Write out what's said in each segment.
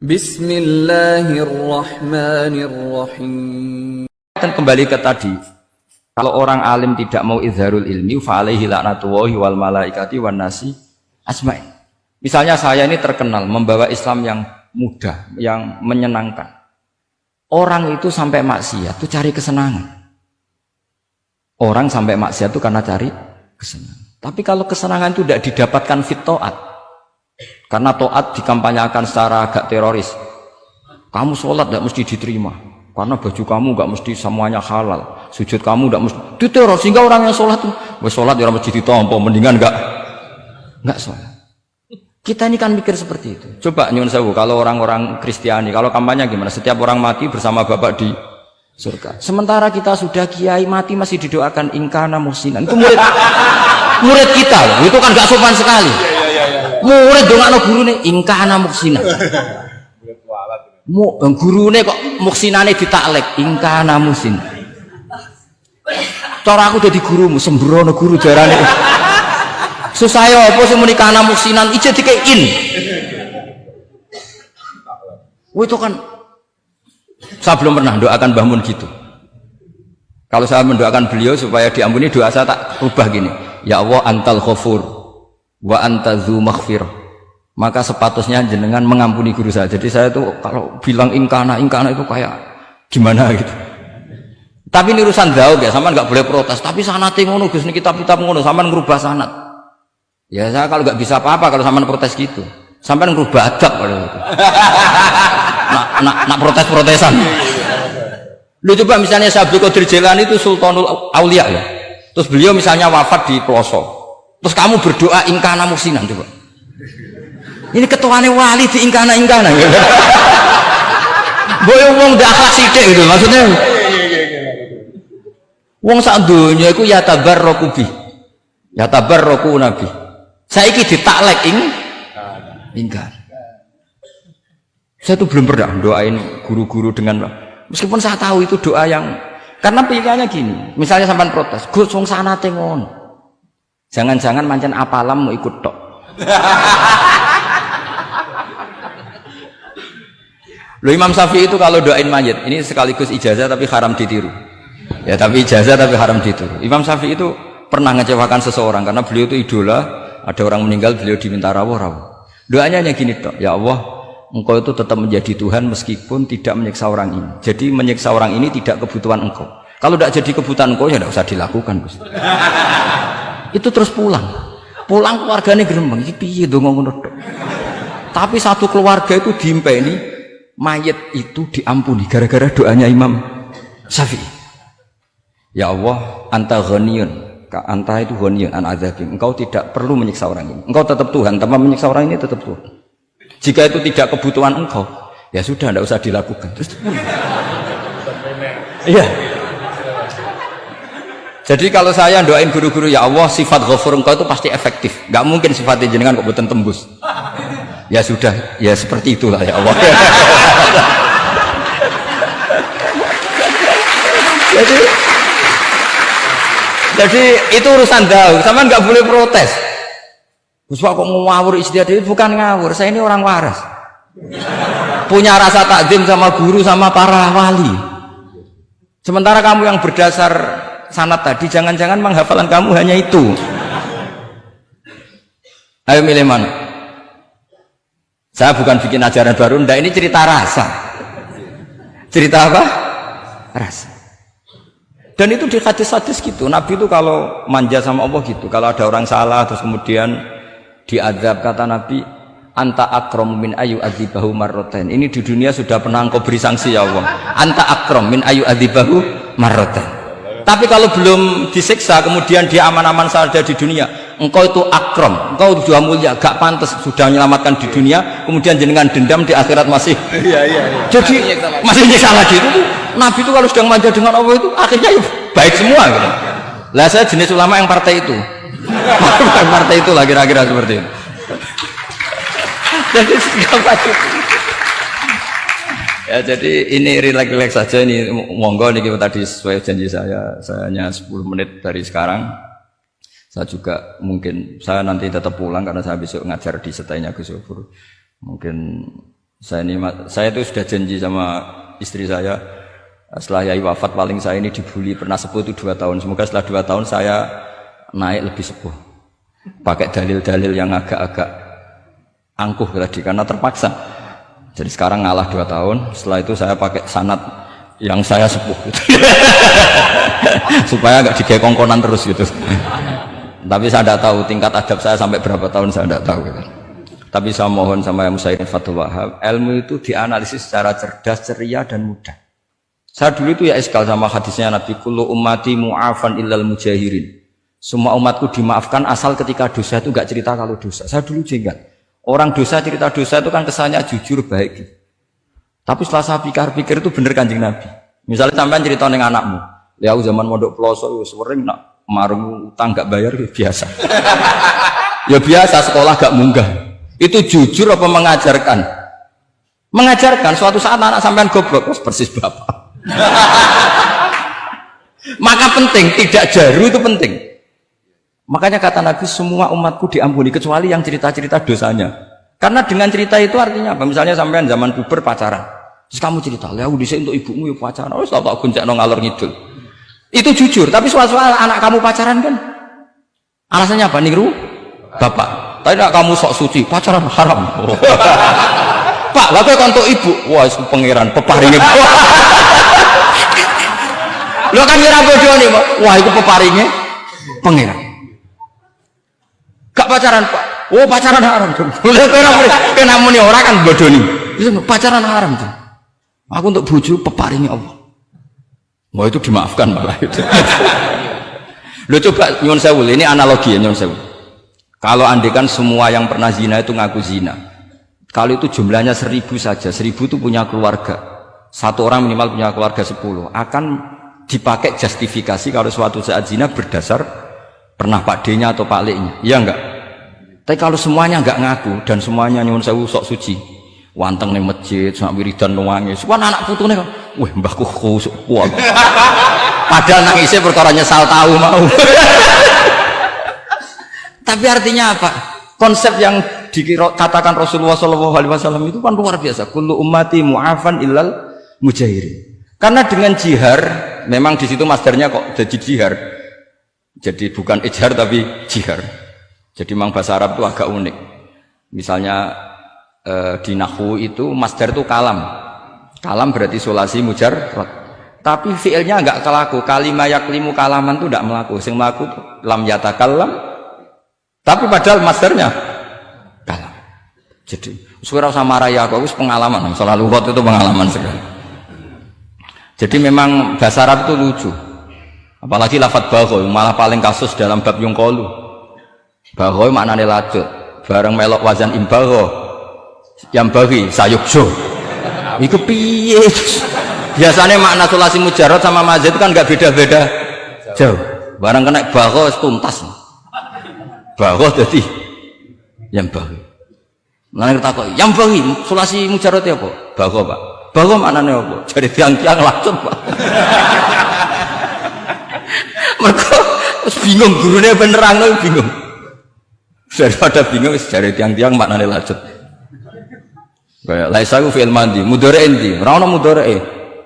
Bismillahirrahmanirrahim. Kembali ke tadi, kalau orang alim tidak mau izharul ilmi, fa'alaihi la'natullahi wal malaikati wan nasi asma'in. Misalnya saya ini terkenal membawa Islam yang mudah, yang menyenangkan. Orang itu sampai maksiat itu cari kesenangan. Orang sampai maksiat itu karena cari kesenangan. Tapi kalau kesenangan itu tidak didapatkan fit ta'at, karena taat dikampanyakan secara agak teroris. Kamu sholat tidak mesti diterima, karena baju kamu nggak mesti semuanya halal. Sujud kamu tidak mesti diteror, sehingga orang yang sholat tuh, sholat ya mesti ditompo, mendingan nggak sholat. Kita ini kan mikir seperti itu. Coba nyuwun sewu, kalau orang-orang Kristiani, kalau kampanye gimana? Setiap orang mati bersama Bapak di surga. Sementara kita sudah kiai mati masih didoakan ingkana muhsinan. Itu murid kita, itu kan nggak sopan sekali. Murid dongakno gurune ingkana muhsinan. Gurune kok muhsinane ditaklek ingkana muhsin. Cara aku dadi gurumu sembrono guru jarane. Susah ya apa sing muni kana muhsinan ije dikein. Itu kan saya belum pernah doakan Mbah Mun gitu. Kalau saya mendoakan beliau supaya diampuni, doa saya tak ubah gini. Ya Allah antal ghafur wa anta dzu maghfirah, maka sepatutnya jenengan mengampuni guru saya. Jadi saya itu kalau bilang ingkana itu kayak gimana gitu. Tapi ini urusan daud ya, sampean nggak boleh protes. Tapi sanate ngono Gus, niki kitab ngono, sampean ngerubah sanad. Ya saya kalau nggak bisa apa-apa kalau sampean protes gitu. Sampean ngerubah adab kalau gitu. nak protes-protesan. Lu coba misalnya Syekh Abdul Qadir Jailani itu Sultanul Aulia ya. Terus beliau misalnya wafat di Ploso. Terus kamu berdoa ingkana muhsinan coba. Ini ketuane wali di ingkana. Boyo wong ndak akhlak sithik gitu maksudnya. Wong sak donya iku ya tabarraku bi. Ya tabarraku nabi. Saiki ditaklek ingkar. Saya tuh belum pernah doain guru-guru dengan, meskipun saya tahu itu doa yang, karena pilihannya gini. Misalnya sampean protes, Gus wong sanate ngono. Jangan-jangan mancen apalam mau ikut tok. Loh Imam Syafi'i itu kalau doain mayit, ini sekaligus ijazah tapi haram ditiru. Ya tapi ijazah tapi haram ditiru. Imam Syafi'i itu pernah ngecewakan seseorang karena beliau itu idola, ada orang meninggal beliau diminta rawuh. Doanya hanya gini tok, ya Allah, Engkau itu tetap menjadi Tuhan meskipun tidak menyiksa orang ini. Jadi menyiksa orang ini tidak kebutuhan Engkau. Kalau tidak jadi kebutuhan Engkau ya tidak usah dilakukan, Gus. Itu terus pulang keluarganya gerembang iki piye donga ngono tok. Tapi satu keluarga itu diimpeni mayit itu diampuni gara-gara doanya Imam Syafi'i. Ya Allah anta ghaniyun, anta itu ghaniyun an adzabim, engkau tidak perlu menyiksa orang ini, engkau tetap Tuhan, tanpa menyiksa orang ini tetap Tuhan. Jika itu tidak kebutuhan engkau ya sudah tidak usah dilakukan. Terus iya. Jadi kalau saya doain guru-guru ya Allah sifat ghafur engkau itu pasti efektif. Gak mungkin sifatnya jenengan kok boten tembus. Ya sudah, ya seperti itulah ya Allah. jadi itu urusan daud, sama nggak boleh protes. Gus kok ngawur istiadat itu bukan ngawur, saya ini orang waras. Punya rasa takzim sama guru sama para wali. Sementara kamu yang berdasar sanad tadi, jangan-jangan menghafalan kamu hanya itu. Ayo milih mana? Saya bukan bikin ajaran baru, ndak, ini cerita rasa. Cerita apa? Rasa. Dan itu di hadis-hadis gitu. Nabi itu kalau manja sama Allah gitu. Kalau ada orang salah terus kemudian diazab, kata Nabi, anta akram min ayu adzibahu marrotain. Ini di dunia sudah pernah engkau beri sanksi ya Allah. Anta akram min ayu adzibahu marrotain. Tapi kalau belum disiksa kemudian dia aman-aman saja di dunia, engkau itu akram, engkau sudah mulia, gak pantas sudah menyelamatkan di dunia, kemudian jenengan dendam di akhirat masih. Jadi masih nyiksa lagi. Itu Nabi itu kalau sedang manja dengan Allah itu akhirnya ya baik semua gitu. Lah saya jenis ulama yang partai itu. Partai itulah kira-kira seperti itu. Jadi ya jadi ini relax saja, ini monggo nih kita tadi sesuai janji saya hanya 10 menit dari sekarang. Saya juga mungkin saya nanti tetap pulang karena saya besok ngajar di setainya Gus Yofur. Mungkin Saya itu sudah janji sama istri saya, setelah Yai wafat paling saya ini dibully pernah sepuh itu 2 tahun. Semoga setelah 2 tahun saya naik lebih sepuh. Pakai dalil-dalil yang agak-agak angkuh tadi karena terpaksa. Jadi sekarang ngalah 2 tahun. Setelah itu saya pakai sanad yang saya sepuh gitu. Supaya nggak digekongkonan terus gitu. Tapi saya tidak tahu tingkat adab saya sampai berapa tahun, saya tidak tahu gitu. Tapi saya mohon sama yang Musayyid Fathul Wahab, ilmu itu dianalisis secara cerdas, ceria dan mudah. Saya dulu itu ya iskal sama hadisnya Nabi, kullu ummati mu'afan illal mujahirin. Semua umatku dimaafkan asal ketika dosa itu enggak cerita kalau dosa. Saya dulu jenggat. Orang dosa cerita dosa itu kan kesannya jujur baik. Tapi setelah saya pikir-pikir itu bener Kanjeng Nabi. Misalnya sampean cerita dengan anakmu, ya aku zaman mondok pelosok sering nak marung utang enggak bayar biasa. Ya biasa sekolah enggak munggah. Itu jujur apa mengajarkan? Mengajarkan. Suatu saat anak sampean goblok persis bapak. Maka penting, tidak jaru itu penting. Makanya kata Nabi, semua umatku diampuni kecuali yang cerita-cerita dosanya. Karena dengan cerita itu artinya apa? Misalnya sampean zaman puber pacaran, terus kamu cerita, ya udah untuk ibumu ya pacaran, oh tak gonceng ngalor ngidul. Itu jujur. Tapi soal anak kamu pacaran kan, alasannya apa? Niru bapak. Tapi tidak kamu sok suci, pacaran haram. Oh. Pak, lalu kan untuk ibu, wah itu pangeran peparingnya. Lo kan ngira bodoh nih, Pak. Wah itu peparingnya pangeran. Gak pacaran Pak. Oh pacaran haram tuh. Kenapa nih orang kan bodoh nih. Pacaran haram tuh. Aku untuk bojo peparingnya Allah. Wah itu dimaafkan malah itu. Lo coba nyun sewu, ini analogi ya nyun sewu. Kalau andekan semua yang pernah zina itu ngaku zina, kalau itu jumlahnya 1000 saja, 1000 itu punya keluarga, satu orang minimal punya keluarga 10, akan dipakai justifikasi kalau suatu saat zina berdasar pernah Pak D-nya atau Pak L-nya, iya enggak? Tapi kalau semuanya enggak ngaku dan semuanya nyuwun sewu sok suci, wanteng ning masjid, sak wiridan nangis, wah anak putune kok, wah mbahku khusuk kuat. Padahal nangisnya perkara nyesal tahu mau. Tapi artinya apa? Konsep yang dikatakan Rasulullah SAW itu kan luar biasa. Kullu ummati mu'afan illal mujahirin. Karena dengan jihar, memang di situ masdarnya kok jadi jihar. Jadi bukan ijhar tapi jihar. Jadi memang bahasa Arab itu agak unik. Misalnya di nahwu itu masdar itu kalam. Kalam berarti sulasi mujarrad. Tapi fiilnya enggak kelaku. Kalimah yaklimu kalaman itu enggak melaku. Sing melaku lam yatakallam. Tapi padahal masdarnya kalam. Jadi suara sama raya aku pengalaman. Selalu buat itu pengalaman sekali. Jadi memang bahasa Arab itu lucu. Apalagi lafadz baghoy malah paling kasus dalam bab yungkolu. Baghoy maknanya lajut. Bareng melok wazan imbagho. Yang bagi sayukjo. Iku piye? Biasanya makna sulasi mujarrad sama mazid itu kan nggak beda-beda jauh. Bareng kena bagho tuntas. Bagho jadi yang bagi. Nanti kita kok yang bagi sulasi mujarrad apa? Bagho Pak. Bagho maknanya apa? Jadi tiang-tiang lajut Pak. Mereka bingung gurunya benerang loh bingung. Daripada bingung dari tiang-tiang maknanya lajut. Kayak laisaku fi'il mandi, mudhari endi? Ora ono mudhari.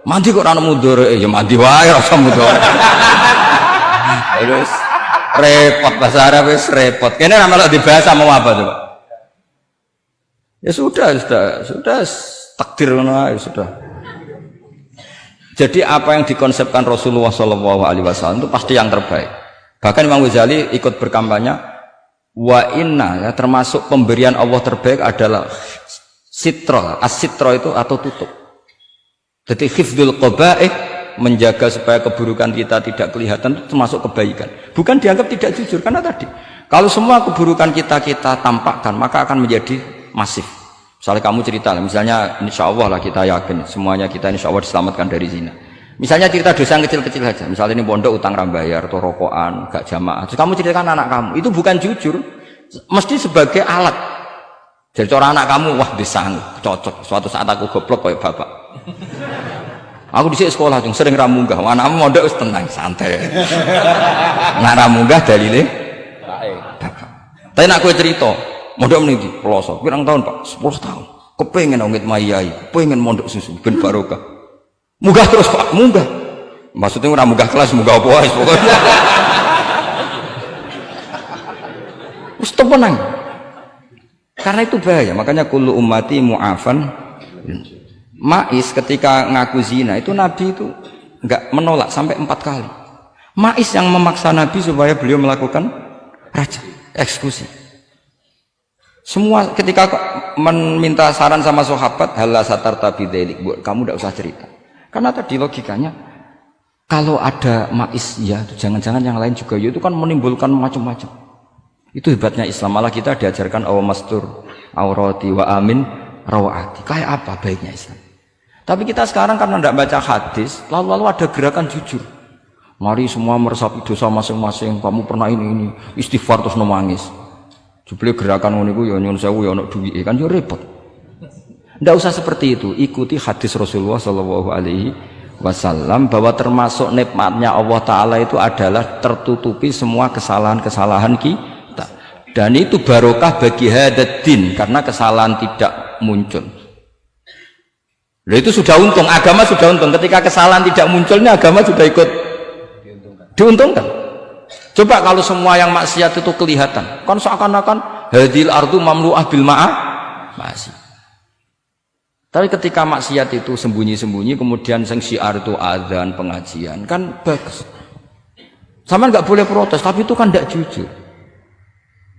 Mandi kok ora ono mudhari? Ya mandi wae ora usah mudhari. Terus repot bahasa Arab wis repot. Kene ora melok dibahas mau apa coba? Ya sudah takdir ngono ae sudah. Jadi apa yang dikonsepkan Rasulullah SAW itu pasti yang terbaik. Bahkan Imam Ghazali ikut berkampanye wa inna ya, termasuk pemberian Allah terbaik adalah sitra. As-sitra itu atau tutup. Jadi hifdzul qaba'ih menjaga supaya keburukan kita tidak kelihatan itu termasuk kebaikan. Bukan dianggap tidak jujur karena tadi kalau semua keburukan kita tampakkan maka akan menjadi masif. Misalnya kamu cerita, misalnya insya Allah lah kita yakin semuanya kita insya Allah diselamatkan dari zina. Misalnya cerita dosa yang kecil-kecil saja. Misalnya ini pondok utang rambayar atau rokokan, gak jamaah. Terus kamu ceritakan anak kamu, itu bukan jujur, mesti sebagai alat. Jadi orang anak kamu, wah disanggup, cocok. Suatu saat aku goblok kayak bapak. Aku di sekolah yang sering ramunggah, anakmu mondok tenang, santai. Nah ramunggah dalile bapak. Tapi nak kue cerita. Mondok meniti pelosok, pirang tahun Pak? 10 tahun. Kepengen ngit mayai, kepengen mondok susu ben barokah. Munggah terus Pak, munggah. Maksudnya ora munggah kelas, munggah apa wae pokoknya. Wis tenang. Karena itu bahaya, makanya kullu ummati mu'afan. Ma'is ketika ngaku zina itu Nabi itu enggak menolak sampai 4 kali. Ma'is yang memaksa Nabi supaya beliau melakukan raja, eksekusi. Semua ketika meminta saran sama sahabat, halla satarta bidzalik, kamu tidak usah cerita. Karena tadi logikanya kalau ada Ma'is ya, jangan-jangan yang lain juga ya, itu kan menimbulkan macam-macam. Itu hebatnya Islam, malah kita diajarkan awamastur aurati wa amin rawati. Kayak apa baiknya Islam? Tapi kita sekarang karena tidak baca hadis, lalu ada gerakan jujur. Mari semua meresapi dosa masing-masing. Kamu pernah ini istighfar terus nangis. Jupli gerakan ngono iku ya nyun sewu ya ono duwike kan yo repot. Ndak usah seperti itu. Ikuti hadis Rasulullah sallallahu alaihi wasallam bahwa termasuk nikmatnya Allah taala itu adalah tertutupi semua kesalahan-kesalahan kita. Dan itu barokah bagi hadaddin karena kesalahan tidak muncul. Nah, itu sudah untung, agama sudah untung. Ketika kesalahan tidak munculnya agama sudah ikut diuntungkan. Coba kalau semua yang maksiat itu kelihatan, kan seakan-akan hadil ardu mamlu'ah bil masih. Tapi ketika maksiat itu sembunyi-sembunyi, kemudian sing syiar itu adzan, pengajian, kan bagus. Sama nggak boleh protes, tapi itu kan tidak jujur.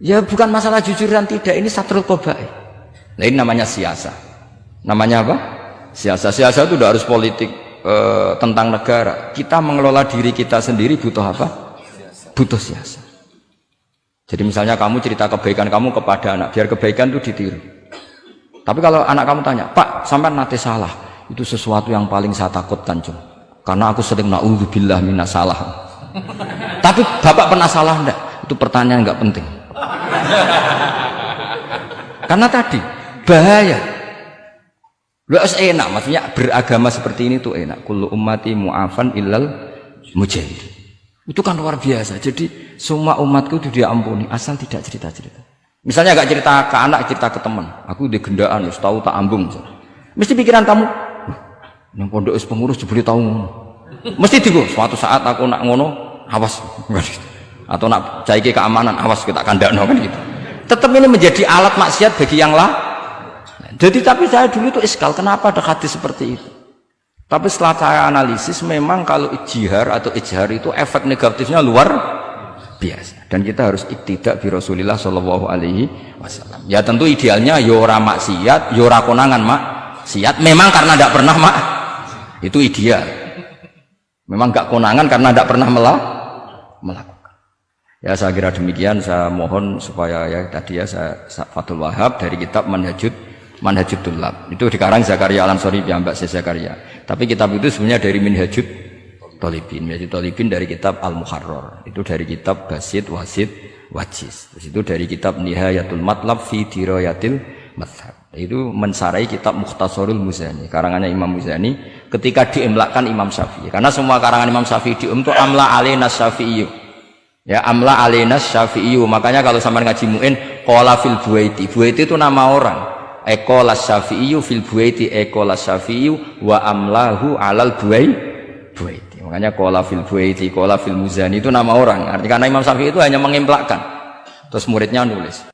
Ya bukan masalah jujur dan tidak, ini satrul qabaih. Nah ini namanya siasa. Namanya apa? Siasa. Siasa itu tidak harus politik tentang negara. Kita mengelola diri kita sendiri butuh apa? Butuh siasa. Jadi misalnya kamu cerita kebaikan kamu kepada anak, biar kebaikan itu ditiru. Tapi kalau anak kamu tanya, Pak, sampai nate salah, itu sesuatu yang paling saya takutkan, Cung. Karena aku sering na'udzubillah minas salah. Tapi Bapak pernah salah enggak? Itu pertanyaan enggak penting. Karena tadi bahaya. Luas enak, maksudnya beragama seperti ini tuh enak. Kullu ummati mu'afan illal mujahid. Itu kan luar biasa. Jadi semua umatku itu dia ampuni asal tidak cerita-cerita. Misalnya gak cerita ke anak, cerita ke teman. Aku di gendaan, tahu tak ambung. Mesti pikiran kamu, yang pondok is pengurus dibeli tahu. Mesti digo. Suatu saat aku nak ngono, awas. Atau nak caiki keamanan, awas kita kandakno kan gitu. Tetap ini menjadi alat maksiat bagi yang lain. Jadi tapi saya dulu itu iskal, kenapa ada hadis seperti itu? Tapi setelah saya analisis, memang kalau ijtihar atau ijhar itu efek negatifnya luar biasa. Dan kita harus iktidak bi Rasulillah sallallahu alaihi wasallam. Ya tentu idealnya yora maksiat, yora konangan maksiat. Memang karena tidak pernah itu ideal. Memang gak konangan karena tidak pernah melakukan. Ya saya kira demikian. Saya mohon supaya ya tadi ya saya Fathul Wahab dari kitab Manhajut Tullab itu dikarang Zakaria Al-Ansori Mbak Zakaria. Tapi kitab itu sebenarnya dari Minhajut Thalibin. Minhajut Thalibin dari kitab Al-Muharrar. Itu dari kitab Basit, Wasit, Wajiz. Terus itu dari kitab Nihayatul Matlab fi Dirayatil Madhab. Itu mensarai kitab Mukhtasarul Muzani. Karangannya Imam Muzani ketika diimlakkan Imam Syafi'i. Karena semua karangan Imam Syafi'i itu amla alaina Syafi'i. Ya amla alaina Syafi'i. Makanya kalau sampai ngaji muin qala fil Buaiti. Buaiti itu nama orang. Ekolas Syafi'i fil Buaiti, ekolas Syafi'i wa amlahu alal Buaiti. Makanya qala fil Buaiti, qala fil Muzani itu nama orang. Artinya karena Imam Syafi'i itu hanya mengemplakkan. Terus muridnya nulis.